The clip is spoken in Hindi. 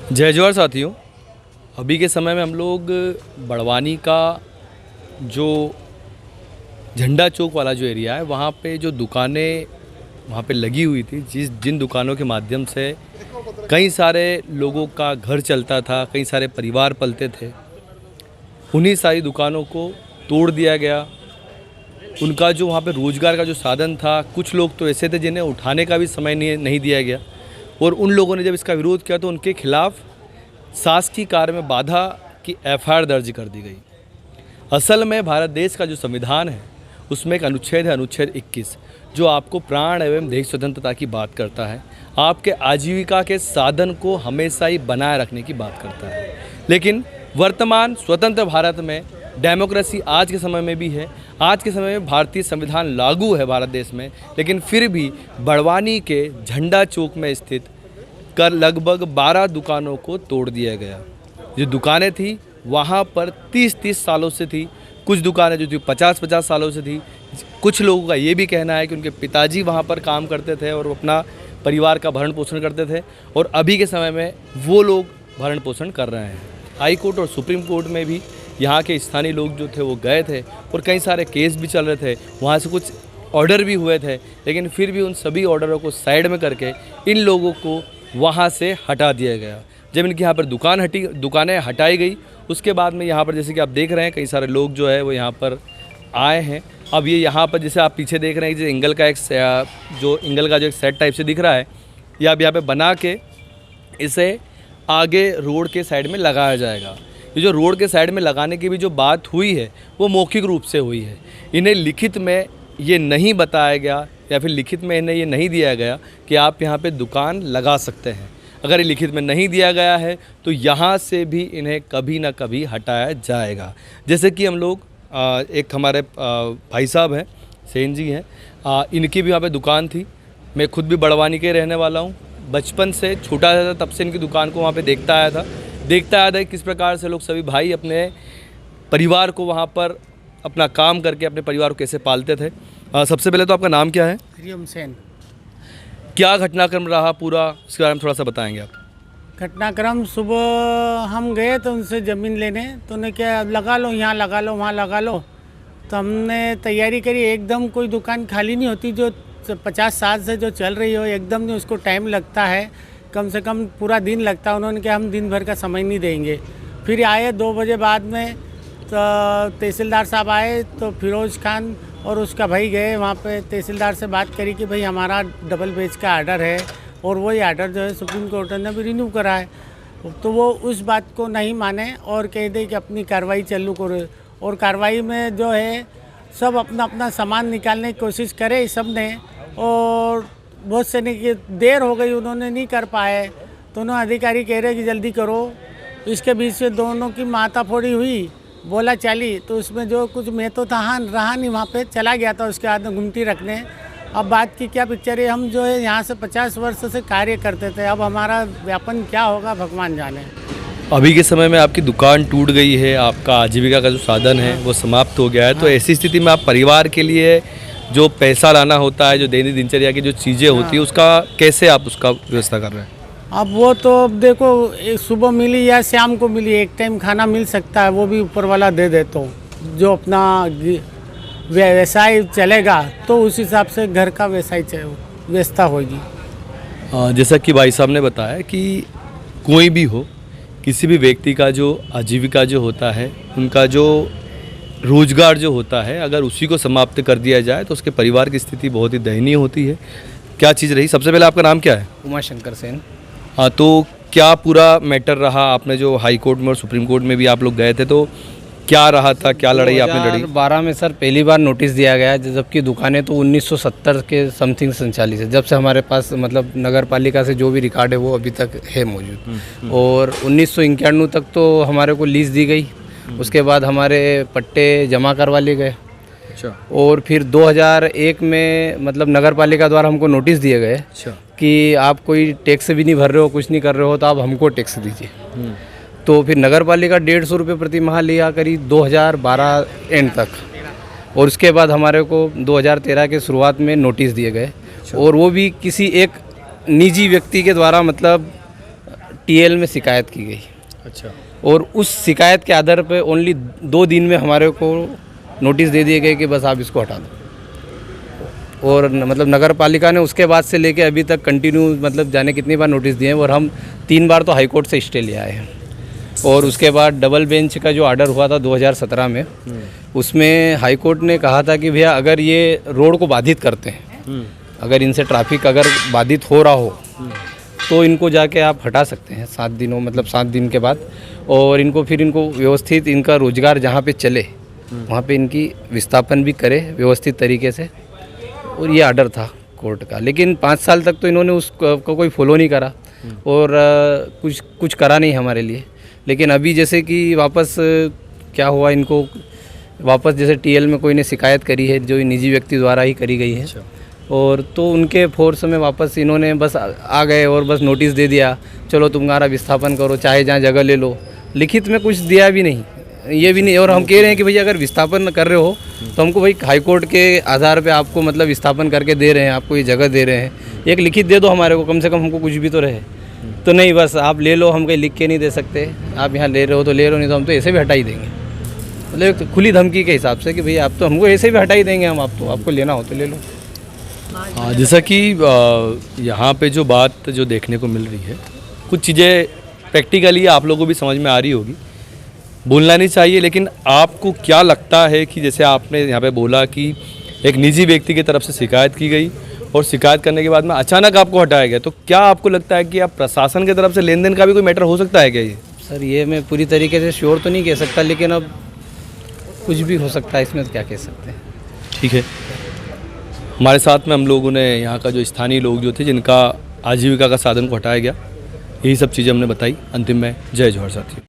जय जोहार साथियों। अभी के समय में हम लोग बड़वानी का जो झंडा चौक वाला जो एरिया है वहाँ पे जो दुकानें वहाँ पे लगी हुई थी, जिन दुकानों के माध्यम से कई सारे लोगों का घर चलता था, कई सारे परिवार पलते थे, उन्हीं सारी दुकानों को तोड़ दिया गया। उनका जो वहाँ पे रोज़गार का जो साधन था, कुछ लोग तो ऐसे थे जिन्हें उठाने का भी समय नहीं दिया गया, और उन लोगों ने जब इसका विरोध किया तो उनके खिलाफ़ शासकीय कार्य में बाधा की एफआईआर दर्ज कर दी गई। असल में भारत देश का जो संविधान है उसमें एक अनुच्छेद है, अनुच्छेद 21, जो आपको प्राण एवं देश स्वतंत्रता की बात करता है, आपके आजीविका के साधन को हमेशा ही बनाए रखने की बात करता है। लेकिन वर्तमान स्वतंत्र भारत में डेमोक्रेसी आज के समय में भी है, आज के समय में भारतीय संविधान लागू है भारत देश में, लेकिन फिर भी बड़वानी के झंडा चौक में स्थित कर लगभग 12 दुकानों को तोड़ दिया गया। जो दुकानें थी वहाँ पर 30-30 सालों से थी, कुछ दुकानें जो थी 50-50 सालों से थी। कुछ लोगों का ये भी कहना है कि उनके पिताजी वहाँ पर काम करते थे और अपना परिवार का भरण पोषण करते थे, और अभी के समय में वो लोग भरण पोषण कर रहे हैं। हाई कोर्ट और सुप्रीम कोर्ट में भी यहाँ के स्थानीय लोग जो थे वो गए थे, और कई सारे केस भी चल रहे थे, वहाँ से कुछ ऑर्डर भी हुए थे, लेकिन फिर भी उन सभी ऑर्डरों को साइड में करके इन लोगों को वहाँ से हटा दिया गया। जब इनकी यहाँ पर दुकानें हटाई गई, उसके बाद में यहाँ पर जैसे कि आप देख रहे हैं कई सारे लोग जो है वो यहाँ पर आए हैं। अब ये यहाँ पर जैसे आप पीछे देख रहे हैं जो इंगल का एक सेट टाइप से दिख रहा है, ये अब यहाँ पे बना के इसे आगे रोड के साइड में लगाया जाएगा। ये जो रोड के साइड में लगाने की भी जो बात हुई है वो मौखिक रूप से हुई है। इन्हें लिखित में ये नहीं बताया गया, या फिर लिखित में इन्हें ये नहीं दिया गया कि आप यहाँ पे दुकान लगा सकते हैं। अगर ये लिखित में नहीं दिया गया है तो यहाँ से भी इन्हें कभी ना कभी हटाया जाएगा। जैसे कि हम लोग एक हमारे भाई साहब हैं, सेन जी हैं, इनकी भी यहाँ पे दुकान थी। मैं खुद भी बड़वानी के रहने वाला हूँ। बचपन से छोटा था तब से इनकी दुकान को वहाँ पे देखता आया था किस प्रकार से लोग सभी भाई अपने परिवार को वहाँ पर अपना काम करके अपने परिवार को कैसे पालते थे। सबसे पहले तो आपका नाम क्या है? हरिओम सेन। क्या घटनाक्रम रहा पूरा, उसके बारे में थोड़ा सा बताएंगे आप? घटनाक्रम, सुबह हम गए तो उनसे ज़मीन लेने, तो उन्हें क्या लगा लो, यहाँ लगा लो, वहाँ लगा लो। तो हमने तैयारी करी। एकदम कोई दुकान खाली नहीं होती जो 50 साल से जो चल रही हो, एकदम नहीं, उसको टाइम लगता है, कम से कम पूरा दिन लगता है। उन्होंने कहा हम दिन भर का समय नहीं देंगे। फिर आए 2 बजे बाद में, तो तहसीलदार साहब आए, तो फिरोज़ खान और उसका भाई गए वहाँ पे तहसीलदार से बात करी कि भाई हमारा डबल बेच का आर्डर है, और वही आर्डर जो है सुप्रीम कोर्ट ने भी रिन्यू करा है। तो वो उस बात को नहीं माने और कह दे कि अपनी कार्रवाई चालू करो, और कार्रवाई में जो है सब अपना अपना सामान निकालने की कोशिश करे सब ने, और बहुत से ने देर हो गई, उन्होंने नहीं कर पाए। दोनों अधिकारी कह रहे कि जल्दी करो। इसके बीच में दोनों की माथाफोड़ी हुई, बोला चाली, तो उसमें जो कुछ मैं तो रहा नहीं, वहाँ पे चला गया था उसके बाद में घुमटी रखने। अब बात की क्या पिक्चर है, हम जो है यहाँ से 50 वर्ष से कार्य करते थे, अब हमारा व्यापन क्या होगा भगवान जाने। अभी के समय में आपकी दुकान टूट गई है, आपका आजीविका का जो साधन है वो समाप्त हो गया है, तो ऐसी स्थिति में आप परिवार के लिए जो पैसा लाना होता है, जो दैनिक दिनचर्या की जो चीज़ें होती है, उसका कैसे आप उसका व्यवस्था कर रहे हैं? अब वो तो देखो, सुबह मिली या शाम को मिली, एक टाइम खाना मिल सकता है, वो भी ऊपर वाला दे दे, तो जो अपना व्यवसाय चलेगा तो उस हिसाब से घर का व्यवस्था होगी। जैसा कि भाई साहब ने बताया कि कोई भी हो, किसी भी व्यक्ति का जो आजीविका जो होता है, उनका जो रोजगार जो होता है, अगर उसी को समाप्त कर दिया जाए तो उसके परिवार की स्थिति बहुत ही दयनीय होती है। क्या चीज़ रही? सबसे पहले आपका नाम क्या है? उमाशंकर सेन। हाँ, तो क्या पूरा मैटर रहा? आपने जो हाई कोर्ट में और सुप्रीम कोर्ट में भी आप लोग गए थे, तो क्या रहा था, क्या लड़ाई आपने लड़ी? 2012 में सर पहली बार नोटिस दिया गया, जबकि दुकानें तो 1970 के समथिंग संचालित है। जब से हमारे पास मतलब नगर पालिका से जो भी रिकॉर्ड है वो अभी तक है मौजूद, और 1991 तक तो हमारे को लीज दी गई। उसके बाद हमारे पट्टे जमा करवा लिए गए। अच्छा। और फिर 2001 में मतलब नगर पालिका द्वारा हमको नोटिस दिए गए कि आप कोई टैक्स भी नहीं भर रहे हो, कुछ नहीं कर रहे हो, तो आप हमको टैक्स दीजिए। तो फिर नगर पालिका 150 रुपये प्रति माह लिया करीब 2012 एंड तक, और उसके बाद हमारे को 2013 के शुरुआत में नोटिस दिए गए, और वो भी किसी एक निजी व्यक्ति के द्वारा मतलब टीएल में शिकायत की गई अच्छा। और उस शिकायत के आधार पे ओनली 2 दिन में हमारे को नोटिस दे दिए गए कि बस आप इसको हटा दो। और मतलब नगर पालिका ने उसके बाद से लेके अभी तक कंटिन्यू मतलब जाने कितनी बार नोटिस दिए हैं, और हम 3 बार तो हाई कोर्ट से स्टे ले आए हैं। और उसके बाद डबल बेंच का जो ऑर्डर हुआ था 2017 में, उसमें हाई कोर्ट ने कहा था कि भैया अगर ये रोड को बाधित करते हैं, अगर इनसे ट्रैफिक अगर बाधित हो रहा हो तो इनको जाके आप हटा सकते हैं 7 दिनों मतलब 7 दिन के बाद, और इनको फिर इनको व्यवस्थित इनका रोजगार जहाँ पे चले वहाँ पे इनकी विस्थापन भी करे व्यवस्थित तरीके से। और ये ऑर्डर था कोर्ट का, लेकिन 5 साल तक तो इन्होंने उसको कोई फॉलो नहीं करा और कुछ करा नहीं हमारे लिए। लेकिन अभी जैसे कि वापस क्या हुआ, इनको वापस जैसे टीएल में कोई ने शिकायत करी है जो निजी व्यक्ति द्वारा ही करी गई है, और तो उनके फोर्स में वापस इन्होंने बस आ गए और बस नोटिस दे दिया, चलो तुम्हारा विस्थापन करो, चाहे जहाँ जगह ले लो। लिखित में कुछ दिया भी नहीं, ये भी नहीं। और हम कह रहे हैं कि भैया अगर विस्थापन कर रहे हो तो हमको भाई हाई कोर्ट के आधार पे आपको मतलब विस्थापन करके दे रहे हैं, आपको ये जगह दे रहे हैं, एक लिखित दे दो हमारे को, कम से कम हमको कुछ भी तो रहे। तो नहीं, बस आप ले लो, हम कहीं लिख के नहीं दे सकते, आप यहाँ ले रहे हो तो ले लो, नहीं तो हम तो ऐसे भी हटा ही देंगे। मतलब तो खुली धमकी के हिसाब से कि भैया आप तो हमको ऐसे भी हटा ही देंगे, हम आप तो आपको लेना हो तो ले लो। हाँ, जैसा कि यहाँ पे जो बात जो देखने को मिल रही है, कुछ चीज़ें प्रैक्टिकली आप लोगों को भी समझ में आ रही होगी, बोलना नहीं चाहिए, लेकिन आपको क्या लगता है कि जैसे आपने यहाँ पे बोला कि एक निजी व्यक्ति की तरफ से शिकायत की गई और शिकायत करने के बाद में अचानक आपको हटाया गया, तो क्या आपको लगता है कि आप प्रशासन की तरफ से लेन देन का भी कोई मैटर हो सकता है क्या ये? सर ये मैं पूरी तरीके से श्योर तो नहीं कह सकता, लेकिन अब कुछ भी हो सकता है इसमें, तो क्या कह सकते हैं। ठीक है, हमारे साथ में हम लोगों ने यहाँ का जो स्थानीय लोग जो थे जिनका आजीविका का साधन को हटाया गया, यही सब चीज़ें हमने बताई। अंतिम में जय जौहर साथियों।